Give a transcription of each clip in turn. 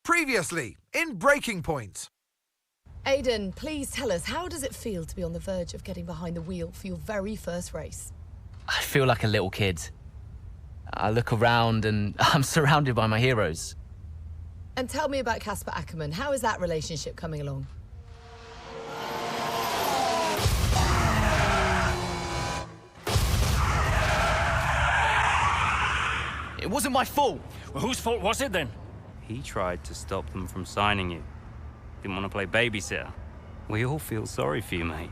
Previously, in Breaking Point. Aidan, please tell us, how does it feel to be on the verge of getting behind the wheel for your very first race? I feel like a little kid. I look around and I'm surrounded by my heroes. And tell me about Casper Ackerman. How is that relationship coming along? It wasn't my fault. Well, whose fault was it then? He tried to stop them from signing you. Didn't want to play babysitter. We all feel sorry for you, mate.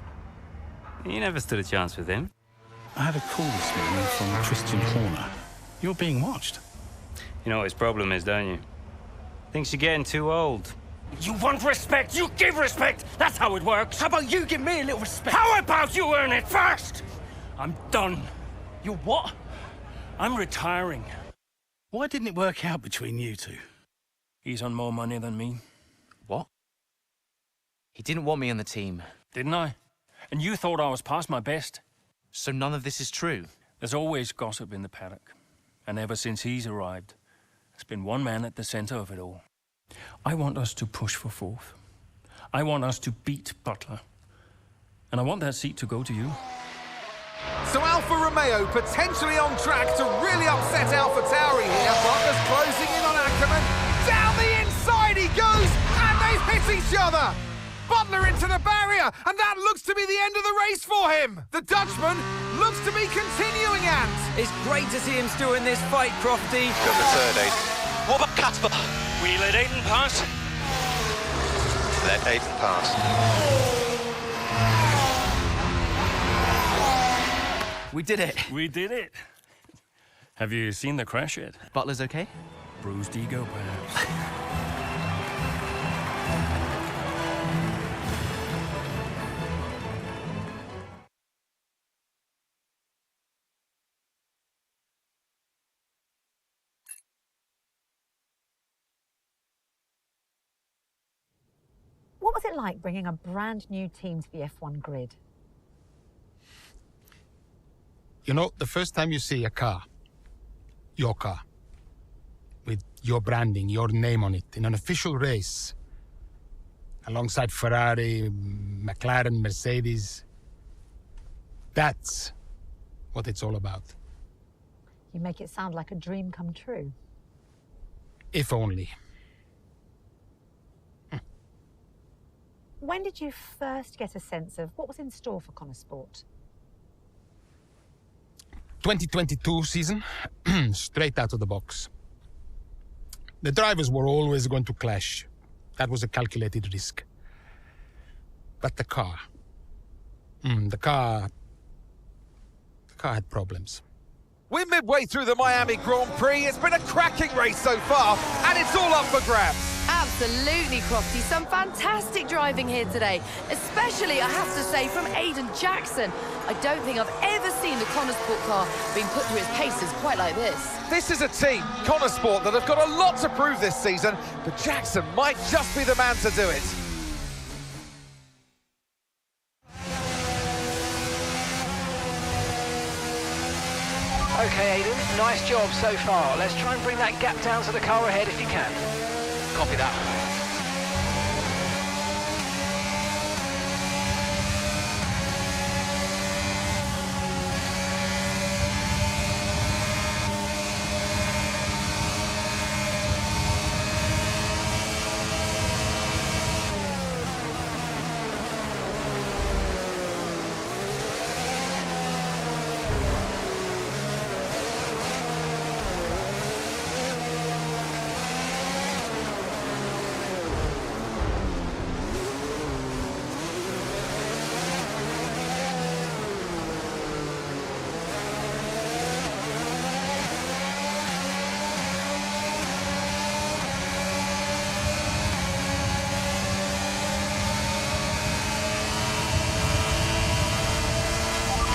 You never stood a chance with him. I had a call this morning from Christian Horner. You're being watched. You know what his problem is, don't you? Thinks you're getting too old. You want respect, you give respect! That's how it works! How about you give me a little respect? How about you earn it first? I'm done. You're what? I'm retiring. Why didn't it work out between you two? He's on more money than me. What? He didn't want me on the team. Didn't I? And you thought I was past my best? So none of this is true? There's always gossip in the paddock. And ever since he's arrived, there's been one man at the center of it all. I want us to push for fourth. I want us to beat Butler. And I want that seat to go to you. So Alfa Romeo potentially on track to really upset AlphaTauri here. Butler's closing in on Ackerman. Down the inside he goes, and they've hit each other. Butler into the barrier, and that looks to be the end of the race for him. The Dutchman looks to be continuing, and It's great to see him still in this fight, Crofty. Got the third, Aiden. What about Casper? We let Aiden pass. Let Aiden pass. We did it. We did it. Have you seen the crash yet? Butler's okay? Bruised ego, perhaps. What was it like bringing a brand new team to the F1 grid? You know, the first time you see a car, your car, with your branding, your name on it, in an official race, alongside Ferrari, McLaren, Mercedes, that's what it's all about. You make it sound like a dream come true. If only. When did you first get a sense of what was in store for Motorsport? 2022 season, straight out of the box. The drivers were always going to clash. That was a calculated risk. But the car had problems. we're midway through the Miami Grand Prix. It's been a cracking race so far, and it's all up for grabs. Absolutely, Crofty. Some fantastic driving here today, especially, I have to say, from Aidan Jackson. I don't think I've ever seen the Motorsport car being put through its paces quite like this. This is a team, Motorsport, that have got a lot to prove this season, but Jackson might just be the man to do it. Okay, Aidan, nice job so far. Let's try and bring that gap down to the car ahead if you can. Copy that.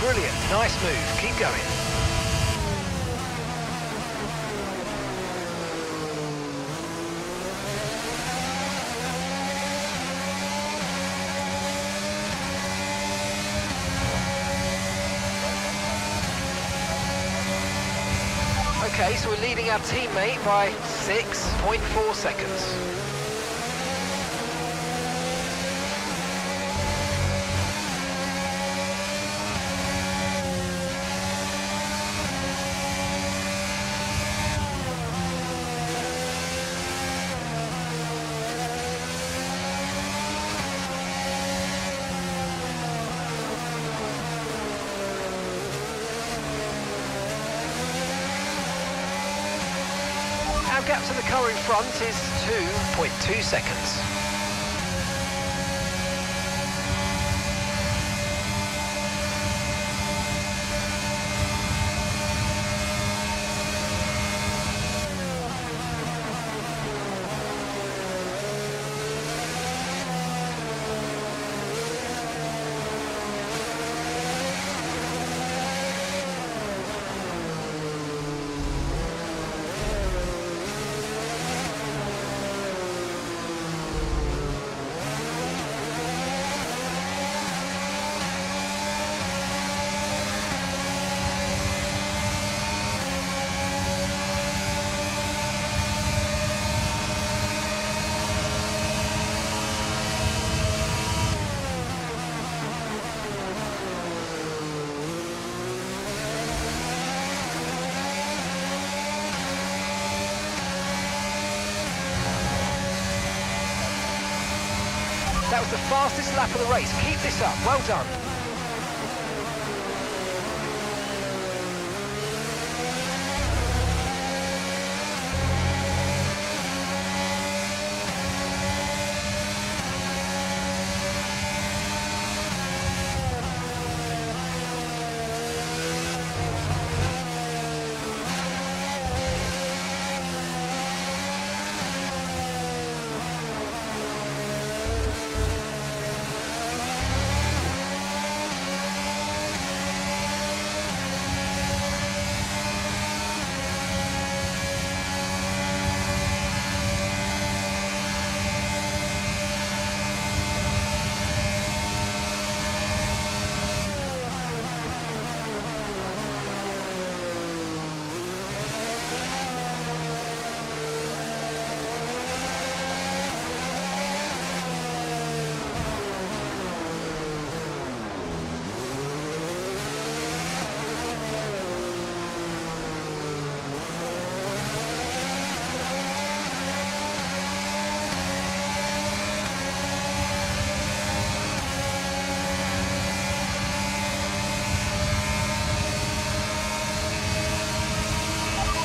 Brilliant, nice move, keep going. Okay, so we're leading our teammate by 6.4 seconds. Our gap to the car in front is 2.2 seconds. That was the fastest lap of the race. Keep this up. Well done.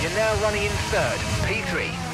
You're now running in third, P3.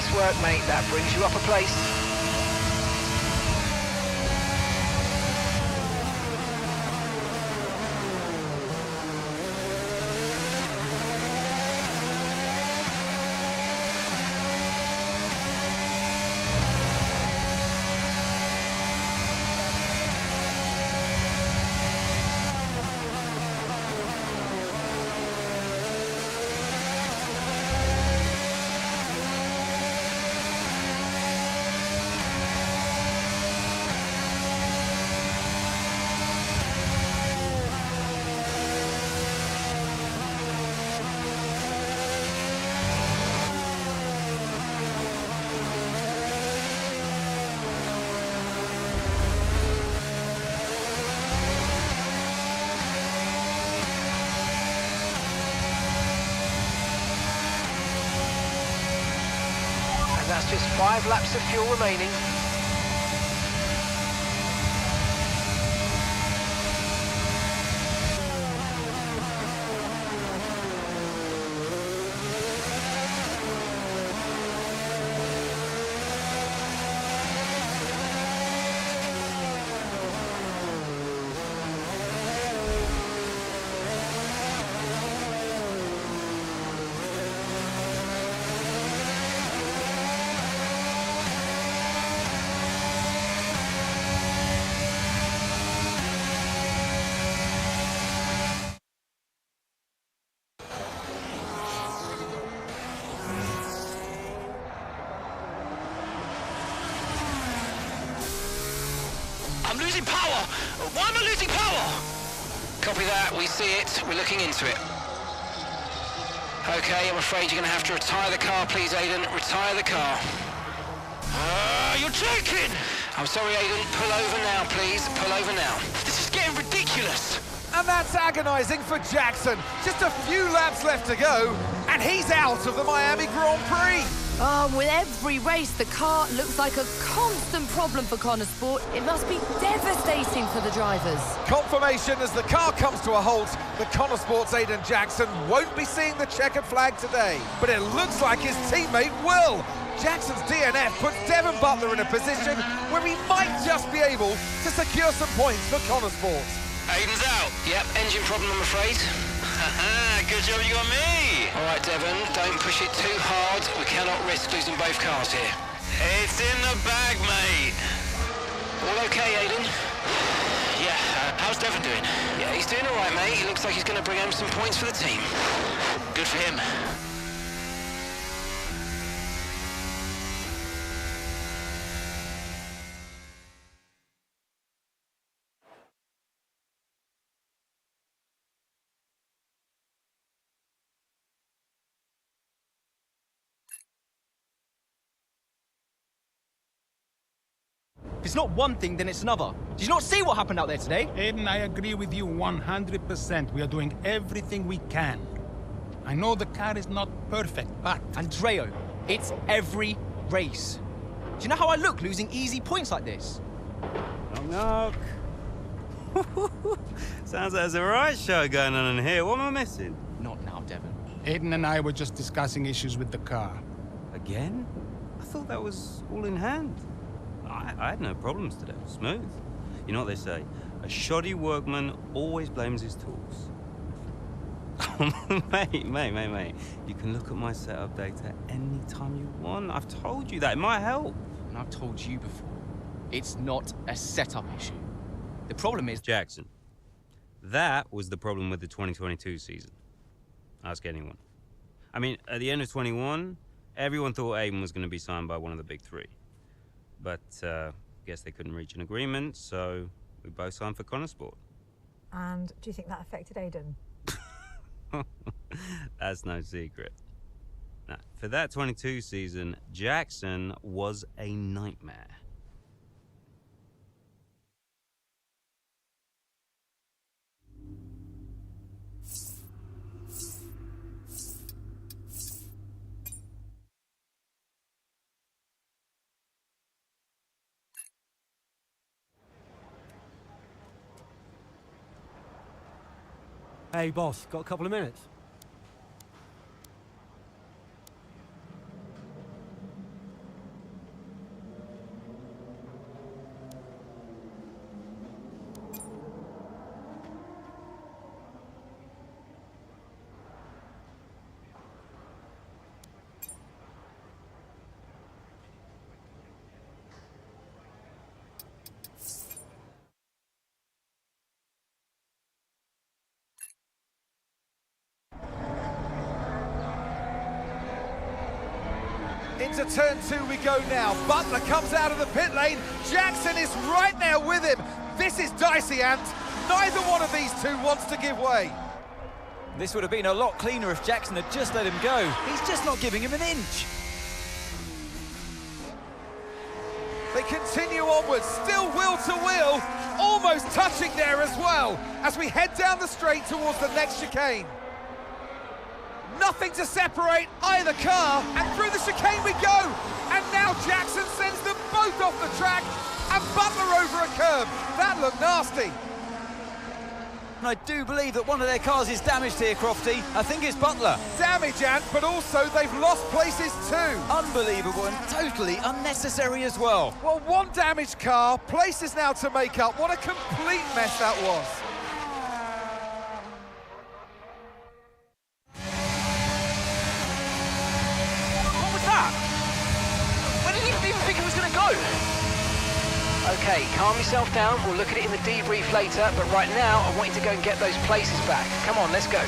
Nice work, mate. That brings you up a place. That's just 5 laps of fuel remaining. I'm losing power! Why am I losing power? Copy that, we see it, we're looking into it. Okay, I'm afraid you're going to have to retire the car, please, Aidan. Retire the car. You're joking! I'm sorry, Aidan. Pull over now, please. Pull over now. This is getting ridiculous! And that's agonising for Jackson. Just a few laps left to go, and he's out of the Miami Grand Prix. With every race, the car looks like a constant problem for Motorsport. It must be devastating for the drivers. Confirmation as the car comes to a halt, the Motorsport's Aidan Jackson won't be seeing the checkered flag today. But it looks like his teammate will. Jackson's DNF puts Devon Butler in a position where he might just be able to secure some points for Motorsport. Aidan's out. Yep, engine problem, I'm afraid. Good job you got me! All right, Devon, don't push it too hard. We cannot risk losing both cars here. It's in the bag, mate. All okay, Aidan? Yeah, how's Devon doing? Yeah, he's doing all right, mate. He looks like he's going to bring home some points for the team. Good for him. If it's not one thing, then it's another. Did you not see what happened out there today? Aiden, I agree with you 100%. We are doing everything we can. I know the car is not perfect, but... Andreo, it's every race. Do you know how I look losing easy points like this? Knock, knock. Sounds like there's a right show going on in here. What am I missing? Not now, Devon. Aiden and I were just discussing issues with the car. Again? I thought that was all in hand. I had no problems today. Smooth. You know what they say? A shoddy workman always blames his tools. mate. You can look at my setup data anytime you want. I've told you that. It might help. And I've told you before. It's not a setup issue. The problem is... Jackson. That was the problem with the 2022 season. Ask anyone. I mean, at the end of 21, everyone thought Aiden was going to be signed by one of the big three. But, guess they couldn't reach an agreement, so we both signed for Motorsport. And do you think that affected Aidan? That's no secret. Now, for that 22 season, Jackson was a nightmare. Hey, boss, got a couple of minutes? Into turn 2 we go now. Butler comes out of the pit lane. Jackson is right there with him. This is dicey, Ant. Neither one of these two wants to give way. This would have been a lot cleaner if Jackson had just let him go. He's just not giving him an inch. They continue onwards, still wheel to wheel, almost touching there as well, as we head down the straight towards the next chicane. Nothing to separate either car, and through the chicane we go. And now Jackson sends them both off the track, and Butler over a curb. That looked nasty. I do believe that one of their cars is damaged here, Crofty. I think it's Butler. Damage, Ant, but also they've lost places too. Unbelievable and totally unnecessary as well. Well, one damaged car, places now to make up. What a complete mess that was. What was that? Where did you even think it was going to go? Okay, calm yourself down. We'll look at it in the debrief later, but right now I want you to go and get those places back. Come on, let's go.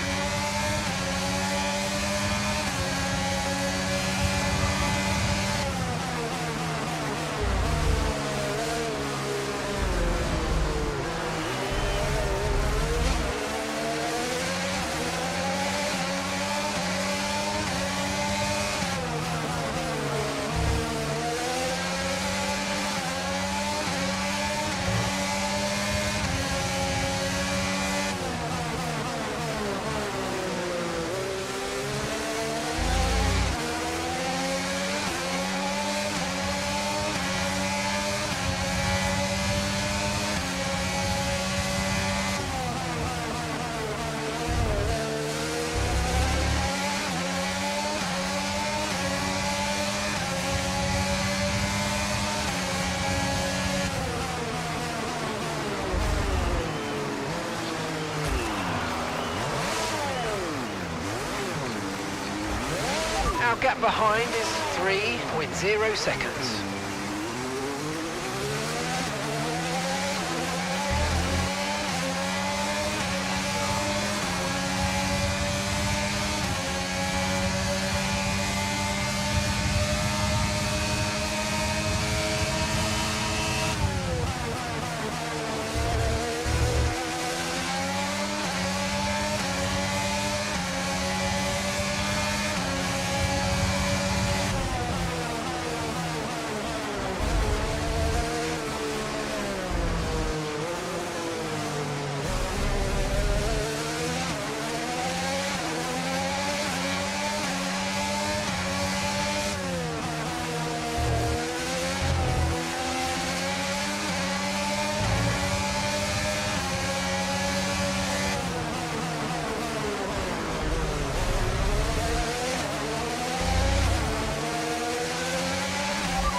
Our gap behind is 3.0 seconds.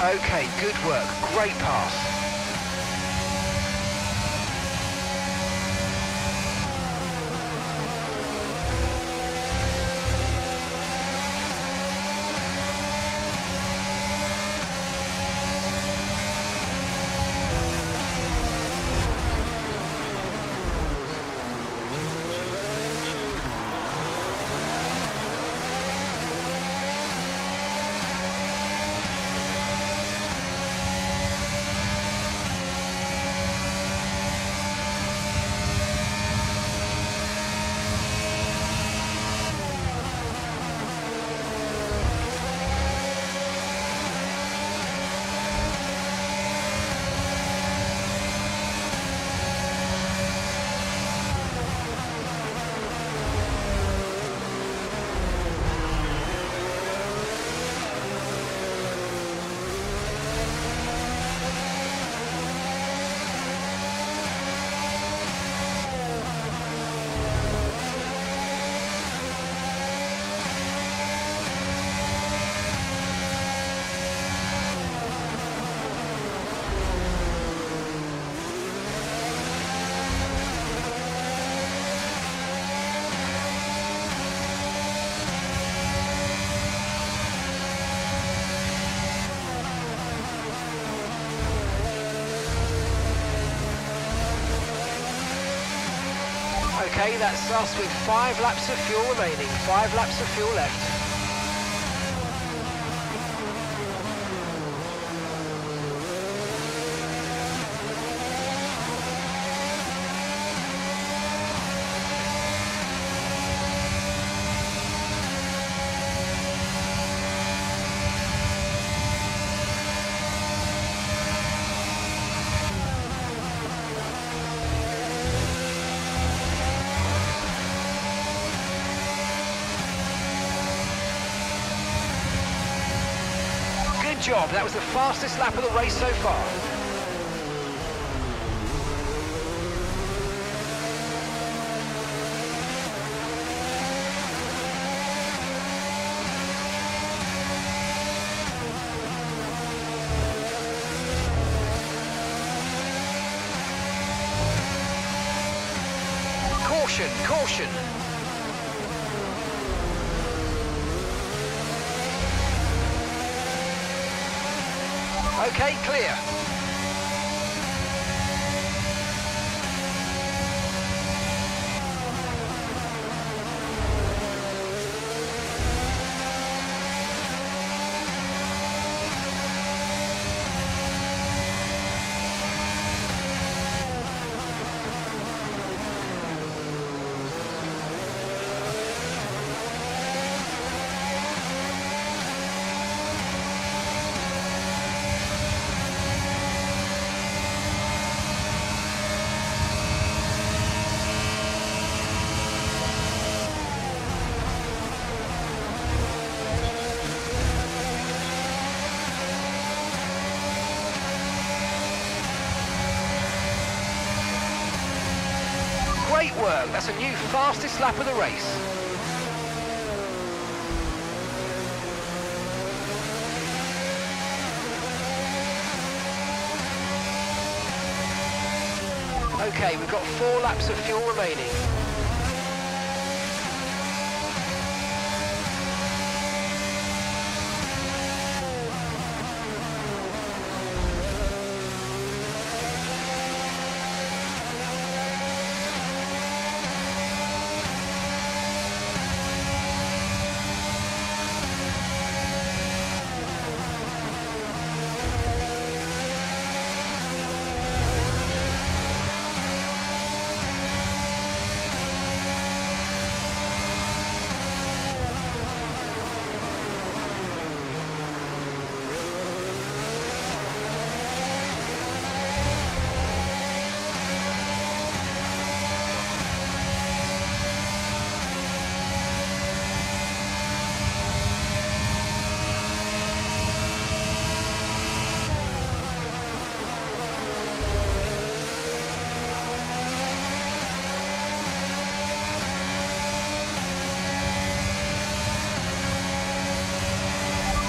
Okay, good work. Great pass. Okay, that's us with 5 laps of fuel remaining, 5 laps of fuel left. Good job, that was the fastest lap of the race so far. Caution, caution. Okay, clear. Great work, that's a new fastest lap of the race. Okay, we've got 4 laps of fuel remaining.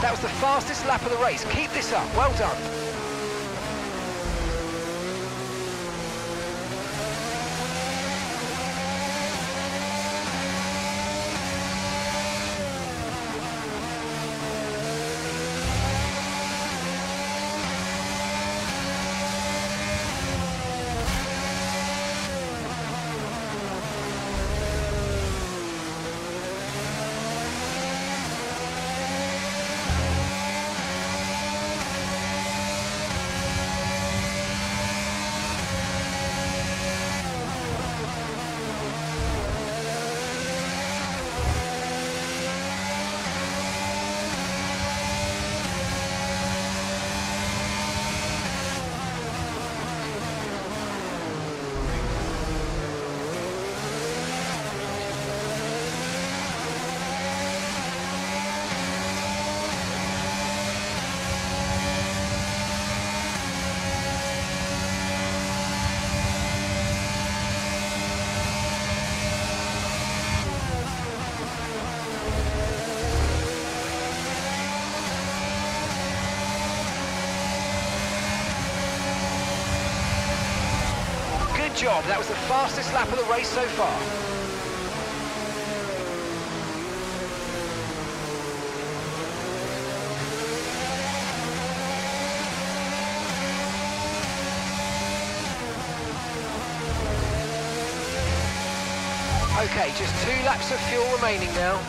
That was the fastest lap of the race. Keep this up. Well done. Good job, that was the fastest lap of the race so far. Okay, just 2 laps of fuel remaining now.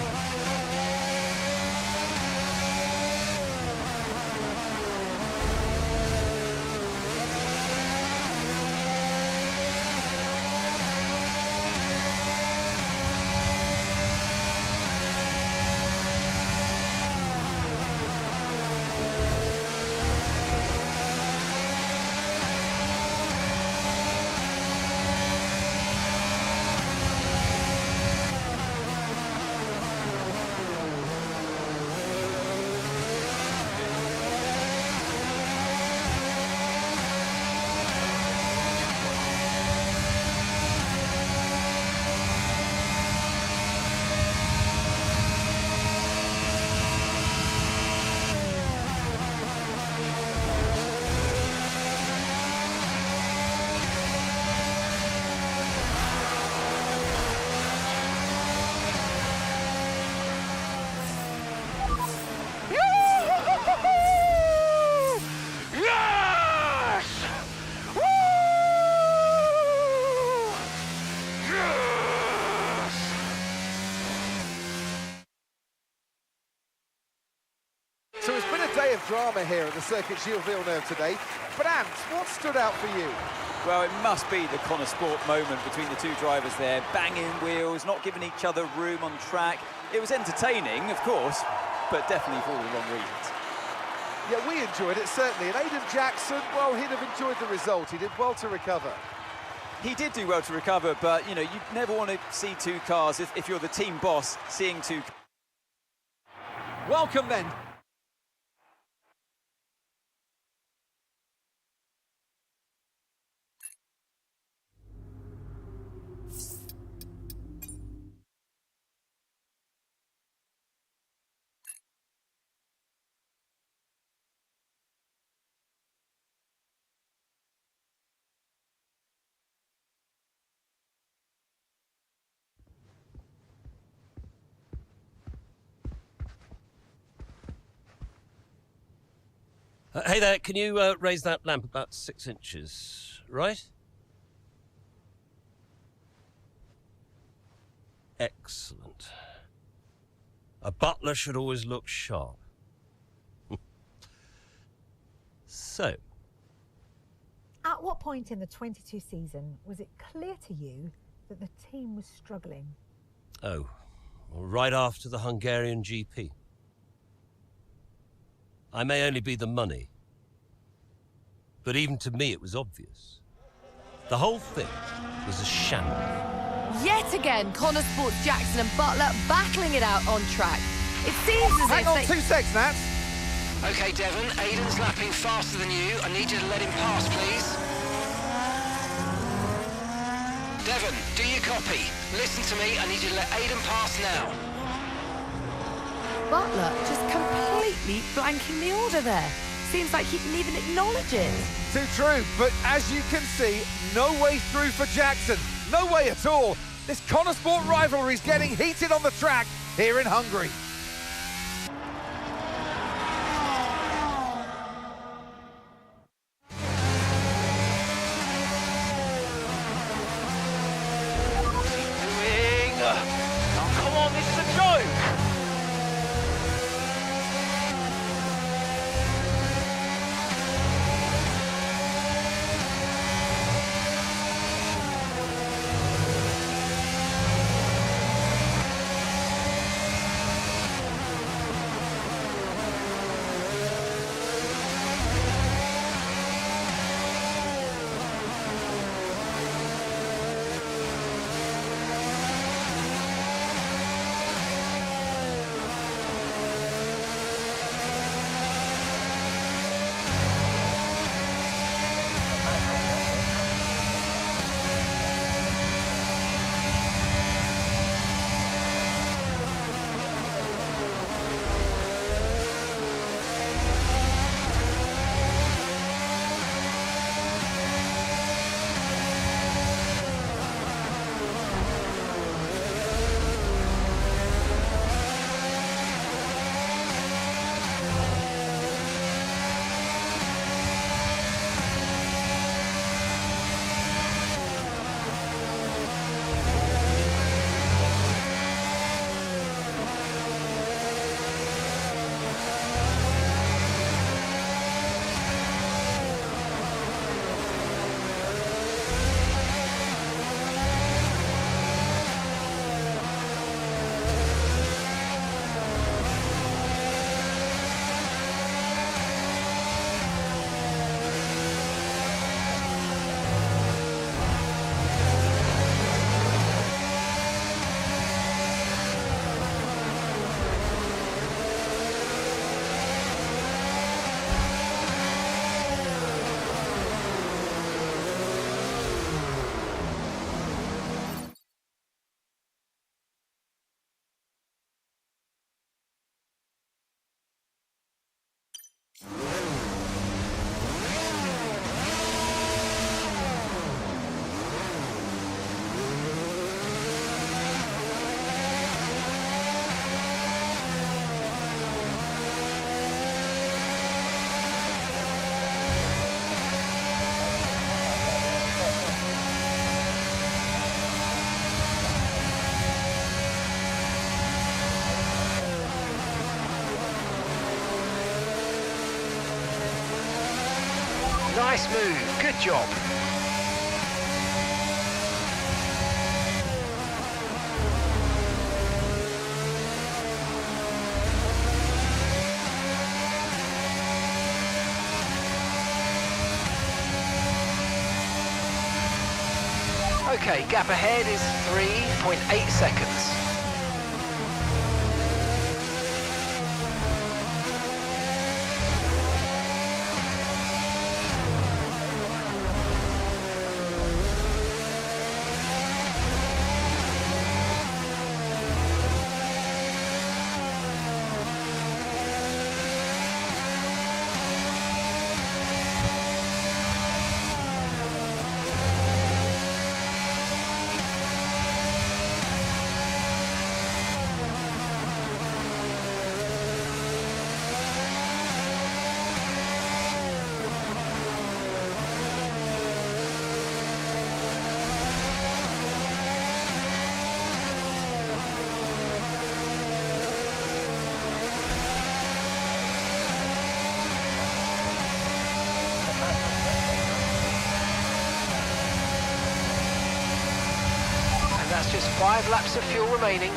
drama here at the Circuit Gilles Villeneuve today. But Ant, what stood out for you? Well, it must be the Motorsport moment between the two drivers there. Banging wheels, not giving each other room on track. It was entertaining, of course, but definitely for all the wrong reasons. Yeah, we enjoyed it, certainly. And Aiden Jackson, well, he'd have enjoyed the result. He did well to recover. He did do well to recover, but, you know, you never want to see two cars, if you're the team boss, seeing two. Welcome, then. Hey there, can you raise that lamp about 6 inches, right? Excellent. A butler should always look sharp. So. At what point in the 22 season was it clear to you that the team was struggling? Oh, well, right after the Hungarian GP. I may only be the money, but even to me it was obvious. The whole thing was a shambles. Yet again, Motorsport's Jackson and Butler battling it out on track. It seems as Hang if on they... 2 seconds, Nat. Okay, Devon, Aiden's lapping faster than you. I need you to let him pass, please. Devon, do you copy? Listen to me, I need you to let Aiden pass now. Butler just completely blanking the order there. Seems like he didn't even acknowledge it. Too true, but as you can see, no way through for Jackson. No way at all. This Motorsport rivalry is getting heated on the track here in Hungary. Oh, come on, this is a joke! Nice move, good job. Okay, gap ahead is 3.8 seconds. That's just 5 laps of fuel remaining.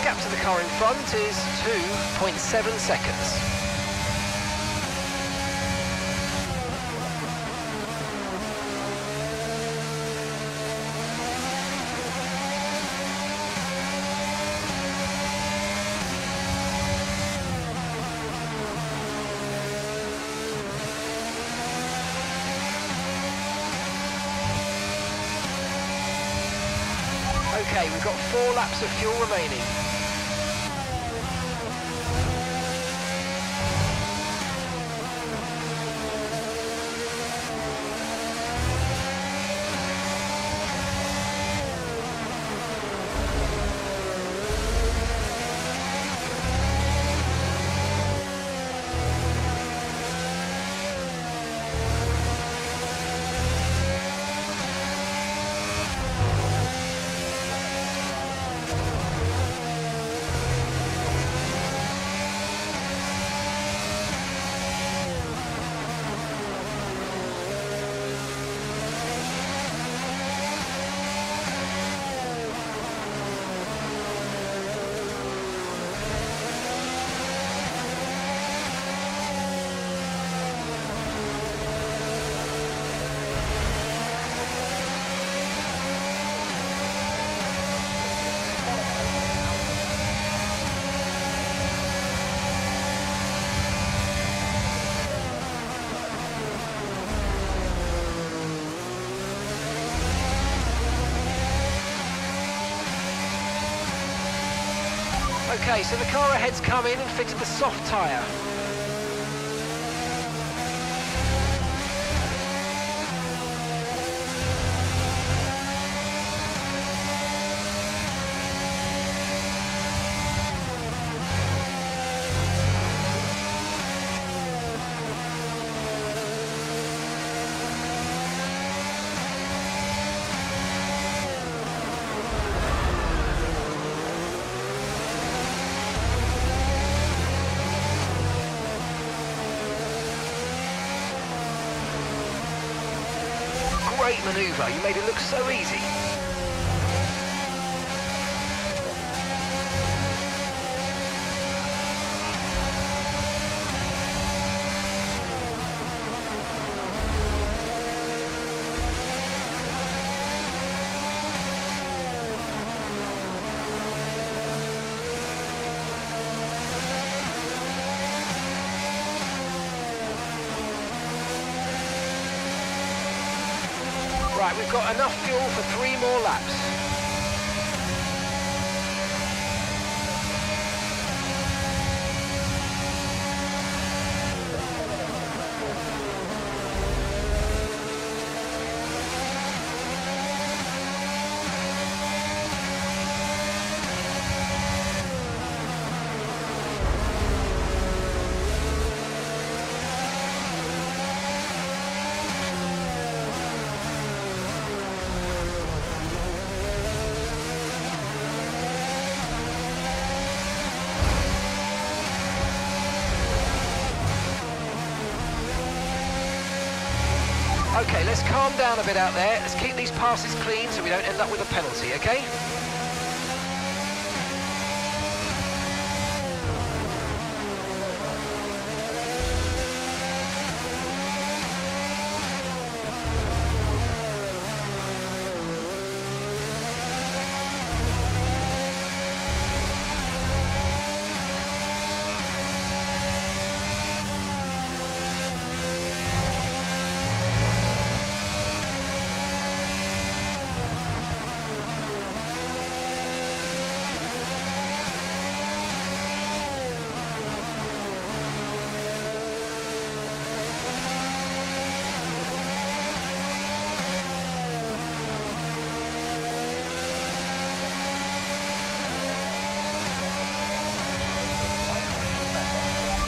Gap to the car in front is 2.7 seconds. Okay, we've got 4 laps of fuel remaining. Okay, so the car ahead's come in and fitted the soft tyre. great manoeuvre. You made it look so easy. Right, we've got enough fuel for 3 more laps. Okay, let's calm down a bit out there. Let's keep these passes clean so we don't end up with a penalty, okay?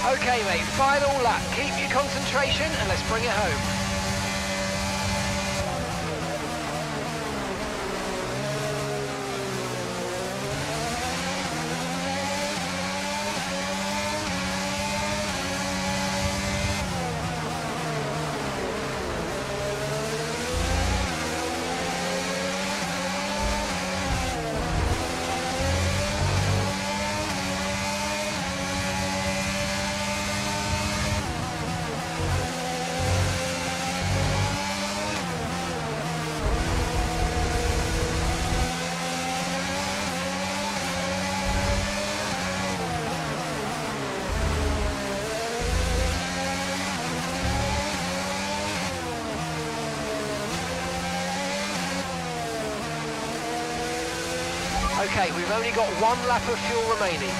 Okay, mate, final lap. Keep your concentration and let's bring it home. Okay, we've only got 1 lap of fuel remaining.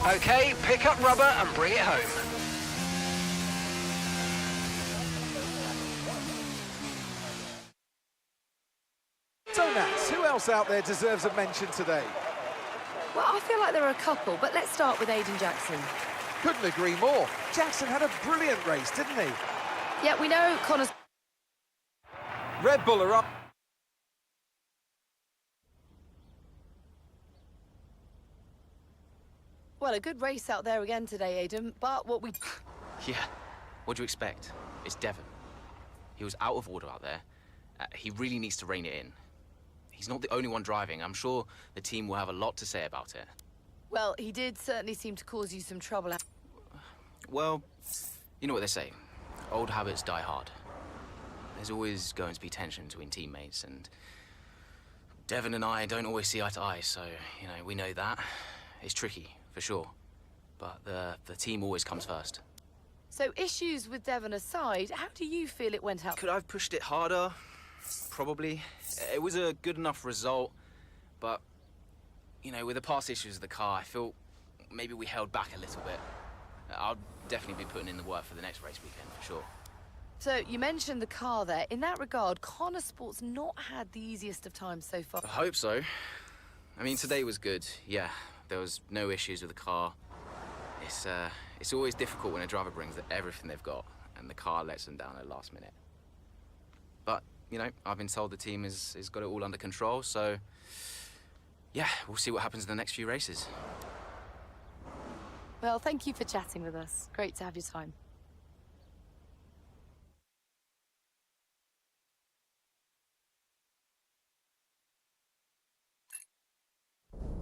Okay, pick up rubber and bring it home. So Nats, who else out there deserves a mention today? Well, I feel like there are a couple, but let's start with Aiden Jackson. Couldn't agree more. Jackson had a brilliant race, didn't he? Yeah, we know Connor's... Red Bull are up. Well, a good race out there again today, Aiden, but what we... Yeah, what do you expect? It's Devon. He was out of order out there. He really needs to rein it in. He's not the only one driving. I'm sure the team will have a lot to say about it. Well, he did certainly seem to cause you some trouble. Well, you know what they say. Old habits die hard. There's always going to be tension between teammates, and Devon and I don't always see eye to eye, so, you know, we know that. It's tricky, for sure. But the team always comes first. So issues with Devon aside, how do you feel it went out? Could I have pushed it harder? Probably. It was a good enough result, but, you know, with the past issues of the car, I feel maybe we held back a little bit. I'll definitely be putting in the work for the next race weekend, for sure. So, you mentioned the car there. In that regard, Motorsport's not had the easiest of times so far. I hope so. I mean, today was good, yeah. There was no issues with the car. It's always difficult when a driver brings everything they've got and the car lets them down at the last minute. But, you know, I've been told the team has got it all under control, so yeah, we'll see what happens in the next few races. Well, thank you for chatting with us. Great to have your time.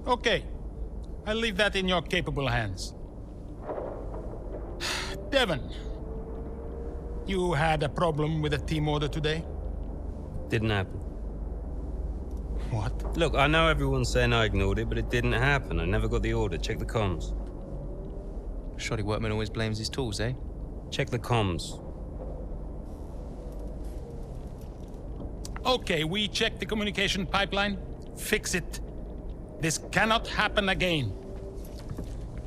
Okay, I'll leave that in your capable hands. Devon, you had a problem with a team order today? Didn't happen. What? Look, I know everyone's saying I ignored it, but it didn't happen. I never got the order. Check the comms. Shoddy workman always blames his tools, eh? Check the comms. Okay, we checked the communication pipeline. Fix it. This cannot happen again.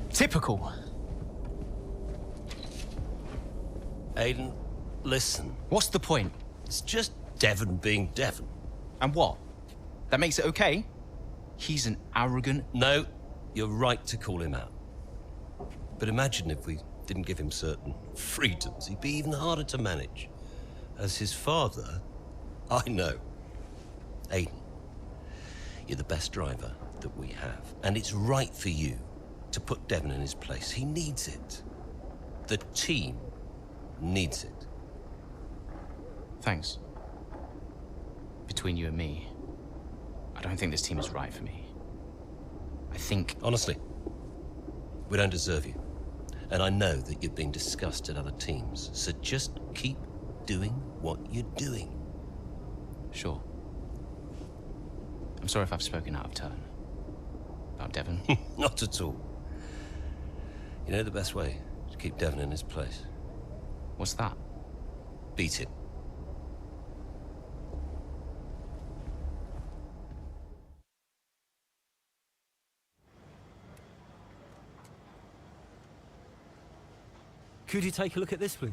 Typical. Aiden, listen. What's the point? It's just Devon being Devon. And what? That makes it okay? He's an arrogant... No, you're right to call him out. But imagine if we didn't give him certain freedoms. He'd be even harder to manage. As his father, I know. Aiden, you're the best driver that we have. And it's right for you to put Devon in his place. He needs it. The team needs it. Thanks. Between you and me, I don't think this team is right for me. I think... Honestly, we don't deserve you. And I know that you're being discussed at other teams, so just keep doing what you're doing. Sure. I'm sorry if I've spoken out of turn. About Devon. Not at all. You know the best way to keep Devon in his place? What's that? Beat him. Could you take a look at this, please?